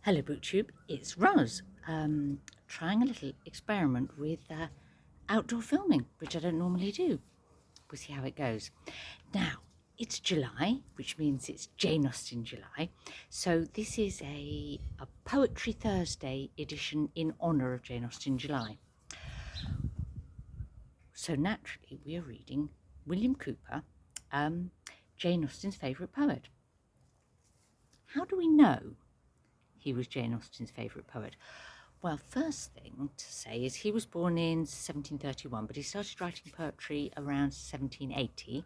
Hello BookTube, it's Roz, trying a little experiment with outdoor filming, which I don't normally do. We'll see how it goes. Now, it's July, which means it's Jane Austen July, so this is a Poetry Thursday edition in honour of Jane Austen July. So naturally we are reading William Cowper, Jane Austen's favourite poet. How do we know he was Jane Austen's favourite poet? Well, first thing to say is he was born in 1731, but he started writing poetry around 1780,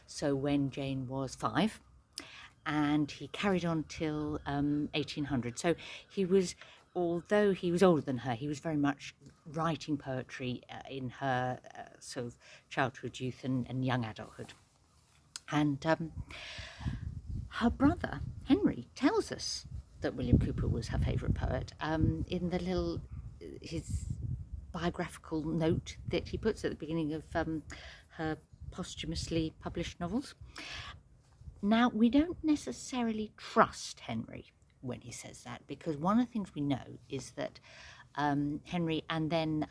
so when Jane was 5, and he carried on till 1800. So he was, although he was older than her, he was very much writing poetry in her sort of childhood, youth and young adulthood. And her brother, Henry, tells us that William Cowper was her favourite poet in his biographical note that he puts at the beginning of her posthumously published novels. Now, we don't necessarily trust Henry when he says that, because one of the things we know is that Henry and then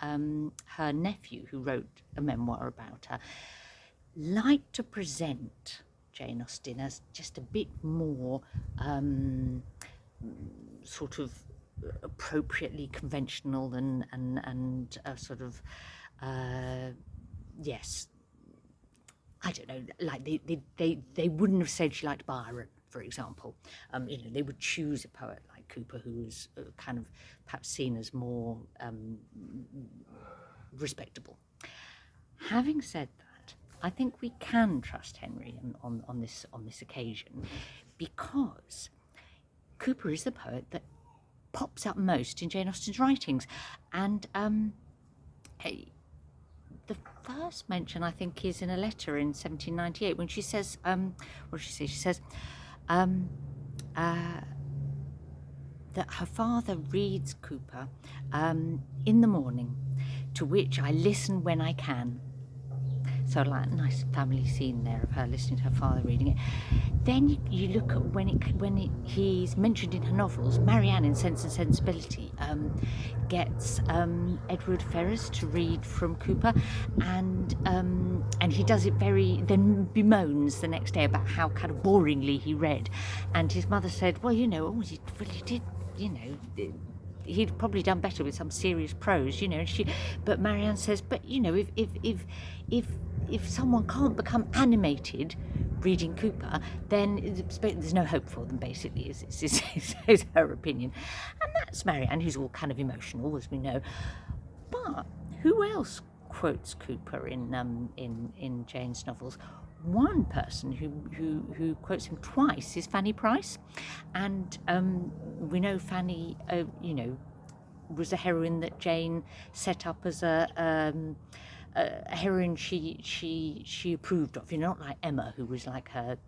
her nephew, who wrote a memoir about her, liked to present Jane Austen as just a bit more sort of appropriately conventional and sort of yes, I don't know, like they wouldn't have said she liked Byron, for example. They would choose a poet like Cowper, who was kind of perhaps seen as more respectable. Having said that, I think we can trust Henry on this occasion, because Cowper is the poet that pops up most in Jane Austen's writings, and the first mention, I think, is in a letter in 1798 when she says, what does she say? She says that her father reads Cowper in the morning, to which I listen when I can. So like a nice family scene there of her listening to her father reading it. Then you look at when he's mentioned in her novels. Marianne in Sense and Sensibility gets Edward Ferrars to read from Cowper, and he does it then bemoans the next day about how kind of boringly he read, and his mother said, well, he did, he'd probably done better with some serious prose, but Marianne says, but if someone can't become animated reading Cowper, then there's no hope for them, basically, is her opinion. And that's Marianne, who's all kind of emotional, as we know. But who else quotes Cowper in Jane's novels? One person who quotes him twice is Fanny Price, and we know Fanny, was a heroine that Jane set up as a heroine she approved of. Not like Emma, who was like her,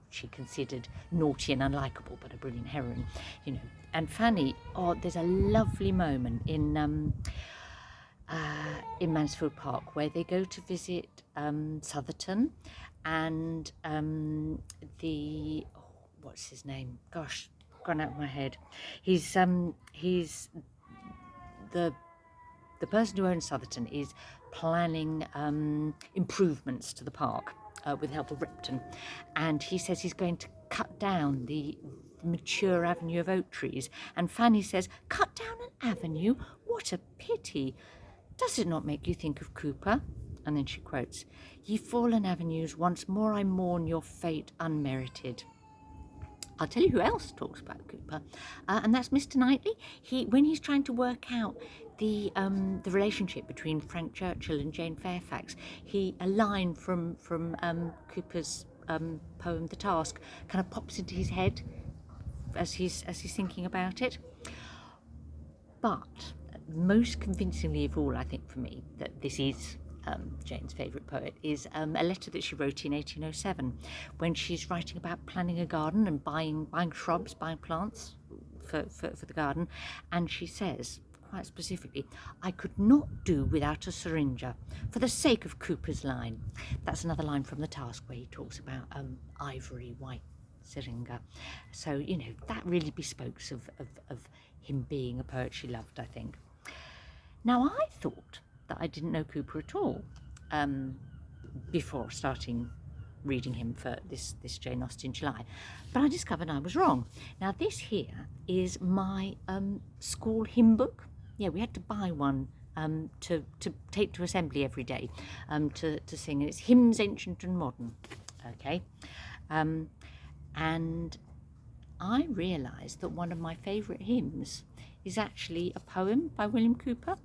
she considered naughty and unlikable, but a brilliant heroine, And Fanny, there's a lovely moment in Mansfield Park where they go to visit Southerton and what's his name? Gosh, gone out of my head. He's the person who owns Southerton is planning improvements to the park with the help of Ripton, and he says he's going to cut down the mature avenue of oak trees, and Fanny says, cut down an avenue? What a pity. Does it not make you think of Cowper? And then she quotes, ye fallen avenues, once more I mourn your fate unmerited. I'll tell you who else talks about Cowper, and that's Mr. Knightley. When he's trying to work out the relationship between Frank Churchill and Jane Fairfax, a line from Cowper's poem The Task kind of pops into his head as he's thinking about it. But most convincingly of all, I think, for me, that this is Jane's favourite poet, is a letter that she wrote in 1807 when she's writing about planning a garden and buying shrubs, buying plants for the garden, and she says quite specifically, I could not do without a syringa for the sake of Cowper's line. That's another line from The Task where he talks about ivory, white syringa. So, you know, that really bespokes of him being a poet she loved, I think. Now, I thought that I didn't know Cooper at all before starting reading him for this Jane Austen July, but I discovered I was wrong. Now, this here is my school hymn book. Yeah, we had to buy one to take to assembly every day to sing, and it's Hymns Ancient and Modern. Okay, and I realised that one of my favourite hymns is actually a poem by William Cowper.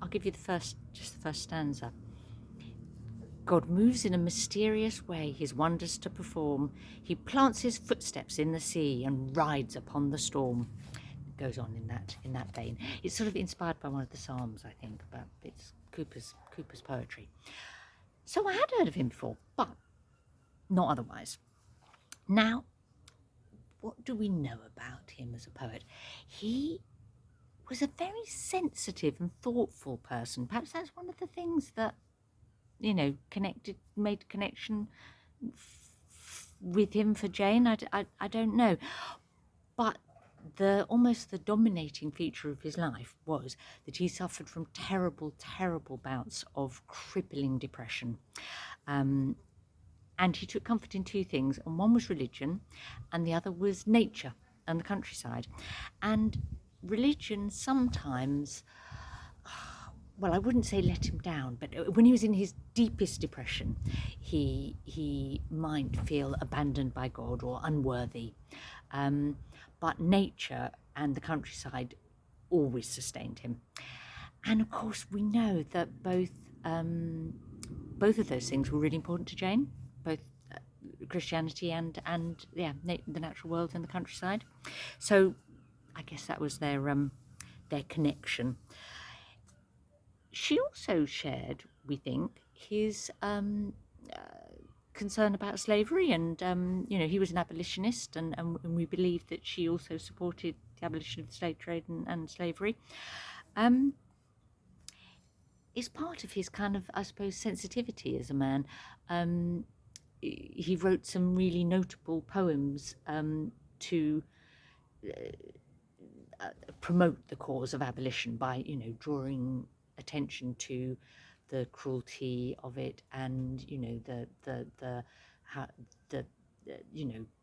I'll give you just the first stanza. God moves in a mysterious way his wonders to perform. He plants his footsteps in the sea and rides upon the storm. It goes on in that vein. It's sort of inspired by one of the Psalms, I think, but it's Cooper's poetry. So I had heard of him before, but not otherwise. Now, what do we know about him as a poet? He was a very sensitive and thoughtful person. Perhaps that's one of the things that, you know, made a connection with him for Jane. I don't know. But almost the dominating feature of his life was that he suffered from terrible, terrible bouts of crippling depression. And he took comfort in two things, and one was religion, and the other was nature and the countryside. And religion sometimes, well, I wouldn't say let him down, but when he was in his deepest depression, he might feel abandoned by God or unworthy. But nature and the countryside always sustained him. And of course, we know that both of those things were really important to Jane, both Christianity and the natural world and the countryside. So I guess that was their connection. She also shared, we think, his concern about slavery, and you know, he was an abolitionist, and we believe that she also supported the abolition of the slave trade and slavery. It's part of his kind of, I suppose, sensitivity as a man. He wrote some really notable poems to promote the cause of abolition by, you know, drawing attention to the cruelty of it, and, you know,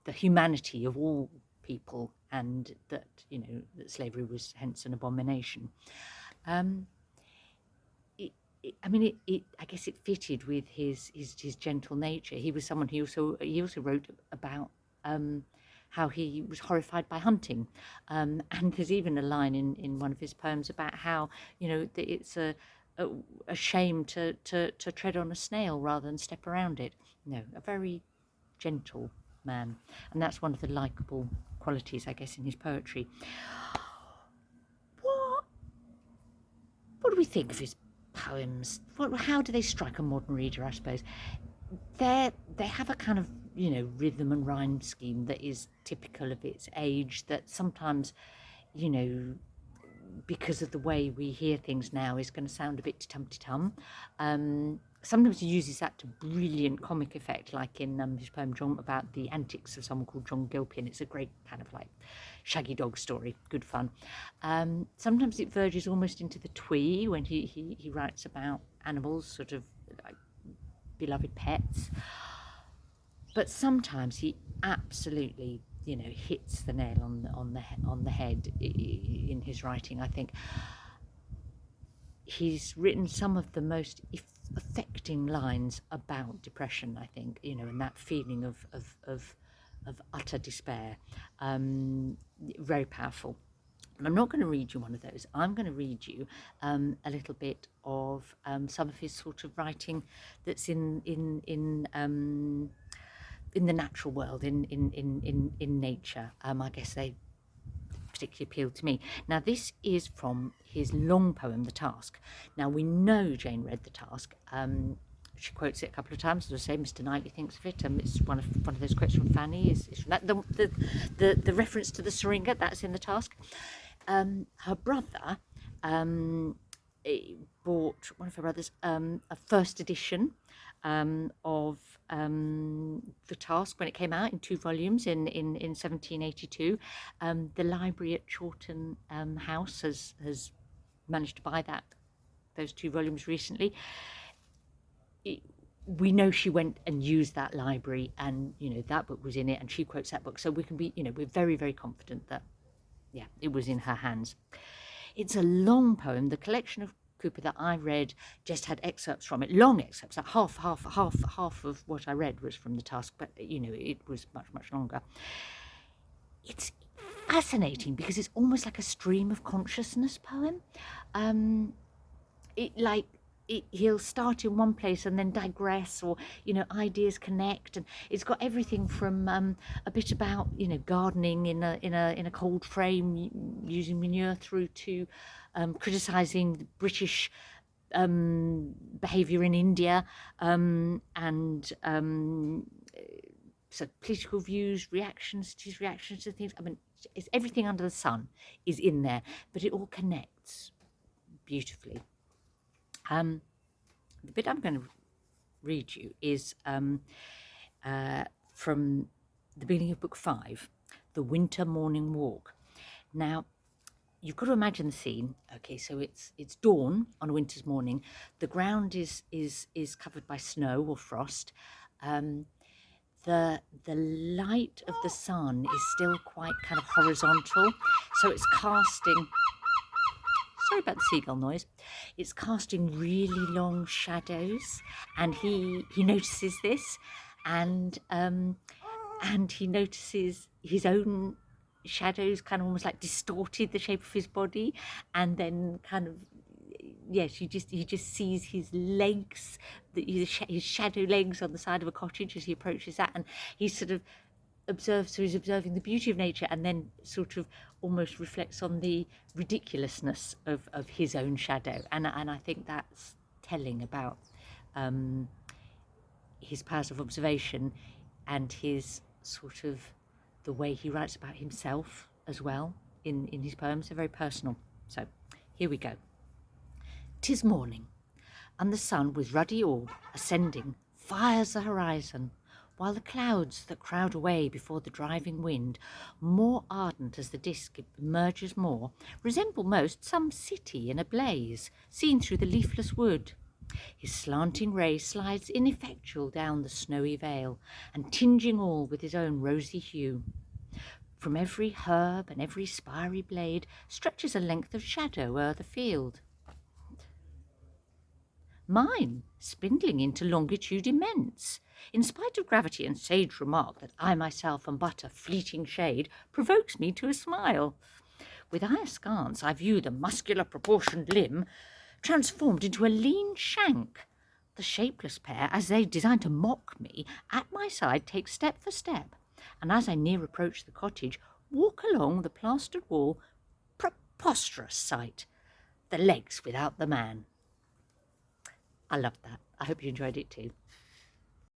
the humanity of all people, and that, you know, that slavery was hence an abomination. I guess it fitted with his gentle nature. He was someone he also wrote about how he was horrified by hunting, and there's even a line in one of his poems about how, you know, that it's a shame to tread on a snail rather than step around it. No, a very gentle man, and that's one of the likeable qualities, I guess, in his poetry. What do we think of his poems? How do they strike a modern reader, I suppose? They have a kind of, you know, rhythm and rhyme scheme that is typical of its age, that sometimes, you know, because of the way we hear things now, is going to sound a bit tum-tum. Sometimes he uses that to brilliant comic effect, like in his poem about the antics of someone called John Gilpin. It's a great kind of like shaggy dog story, good fun. Sometimes it verges almost into the twee when he writes about animals, sort of like beloved pets. But sometimes he absolutely, you know, hits the nail on the head in his writing. I think he's written some of the most affecting lines about depression, I think, you know, and that feeling of utter despair. Very powerful. I'm not going to read you one of those. I'm going to read you a little bit of some of his sort of writing that's in the natural world, in nature. I guess they particularly appealed to me. Now, this is from his long poem, The Task. Now, we know Jane read The Task. She quotes it a couple of times. As I say, Mr. Knightley thinks of it. It's one of those quotes from Fanny. Is from that. The reference to the syringa, that's in The Task. Her brother bought, one of her brothers, a first edition of the task when it came out in 2 volumes in 1782. The library at Chawton House has managed to buy those 2 volumes recently. We know she went and used that library, and that book was in it, and she quotes that book, so we can be we're very, very confident that it was in her hands. It's a long poem. The collection of Cooper that I read just had excerpts from it, long excerpts. Like half of what I read was from the task, but it was much longer. It's fascinating because it's almost like a stream of consciousness poem. He'll start in one place and then digress, or ideas connect, and it's got everything from a bit about gardening in a cold frame using manure, through to criticising the British behaviour in India, and so political views, reactions to things. I mean, it's everything under the sun is in there, but it all connects beautifully. The bit I'm going to read you is from the beginning of book 5, The Winter Morning Walk. Now, you've got to imagine the scene. Okay, so it's dawn on a winter's morning. The ground is covered by snow or frost. The light of the sun is still quite kind of horizontal, so it's casting. Sorry about the seagull noise. It's casting really long shadows, and he notices this, and he notices his own shadows kind of almost like distorted the shape of his body, and then kind of he just sees his legs, his shadow legs on the side of a cottage as he approaches that, and he sort of he's observing the beauty of nature, and then sort of almost reflects on the ridiculousness of his own shadow, and I think that's telling about his powers of observation and his sort of the way he writes about himself as well in his poems. They're very personal. So here we go. 'Tis morning, and the sun with ruddy orb ascending fires the horizon, while the clouds that crowd away before the driving wind, more ardent as the disk emerges more, resemble most some city in a blaze, seen through the leafless wood. His slanting ray slides ineffectual down the snowy vale, and tinging all with his own rosy hue. From every herb and every spiry blade stretches a length of shadow o'er the field. Mine, spindling into longitude immense, in spite of gravity and sage remark that I myself am but a fleeting shade, provokes me to a smile. With eye askance I view the muscular proportioned limb transformed into a lean shank. The shapeless pair, as they design to mock me, at my side take step for step, and as I near approach the cottage, walk along the plastered wall. Preposterous sight! The legs without the man. I loved that. I hope you enjoyed it too.